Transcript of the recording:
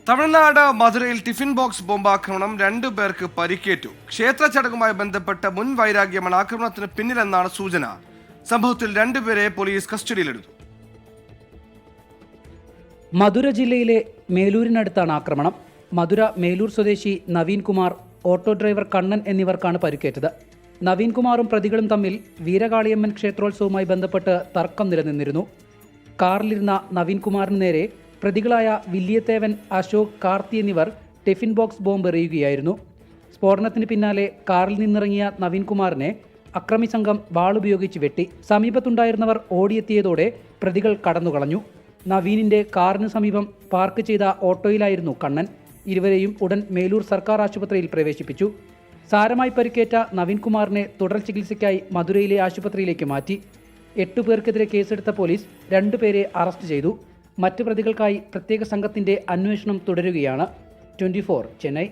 തമിഴ്നാട് മധുരയിൽ tiffin box ബോംബാക്രമണം 2 പേർക്ക് പരിക്കേറ്റു. ക്ഷേത്ര ചടങ്ങുമായി ബന്ധപ്പെട്ട മുൻ വൈരാഗ്യമാണ് ആക്രമണത്തിന് പിന്നിലെന്നാണ് സൂചന. സംഭവത്തിൽ 2 പേരെ പോലീസ് കസ്റ്റഡിയിലെടുത്തു. മധുര ജില്ലയിലെ മേലൂരിനടുത്താണ് ആക്രമണം. മധുര മേലൂർ സ്വദേശി നവീൻ കുമാർ, ഓട്ടോ ഡ്രൈവർ കണ്ണൻ എന്നിവർക്കാണ് പരിക്കേറ്റത്. നവീൻ കുമാറും പ്രതികളും തമ്മിൽ വീരകാളിയമ്മൻ ക്ഷേത്രോത്സവവുമായി ബന്ധപ്പെട്ട് തർക്കം നിലനിന്നിരുന്നു. കാറിലിരുന്ന നവീൻ കുമാറിന് നേരെ പ്രതികളായ വില്യത്തേവൻ, അശോക്, കാർത്തി എന്നിവർ ടിഫിൻ ബോക്സ് ബോംബ് എറിയുകയായിരുന്നു. സ്ഫോടനത്തിന് പിന്നാലെ കാറിൽ നിന്നിറങ്ങിയ നവീൻ കുമാറിനെ അക്രമി സംഘം വാളുപയോഗിച്ച് വെട്ടി. സമീപത്തുണ്ടായിരുന്നവർ ഓടിയെത്തിയതോടെ പ്രതികൾ കടന്നുകളഞ്ഞു. നവീനിന്റെ കാറിന് സമീപം പാർക്ക് ചെയ്ത ഓട്ടോയിലായിരുന്നു കണ്ണൻ. ഇരുവരെയും ഉടൻ മേലൂർ സർക്കാർ ആശുപത്രിയിൽ പ്രവേശിപ്പിച്ചു. സാരമായി പരിക്കേറ്റ നവീൻ കുമാറിനെ തുടർ ചികിത്സയ്ക്കായി മധുരയിലെ ആശുപത്രിയിലേക്ക് മാറ്റി. 8 പേർക്കെതിരെ കേസെടുത്ത പോലീസ് 2 പേരെ അറസ്റ്റ് ചെയ്തു. മറ്റ് പ്രതികൾക്കായി പ്രത്യേക സംഘത്തിന്റെ അന്വേഷണം തുടരുകയാണ്. 24 ചെന്നൈ.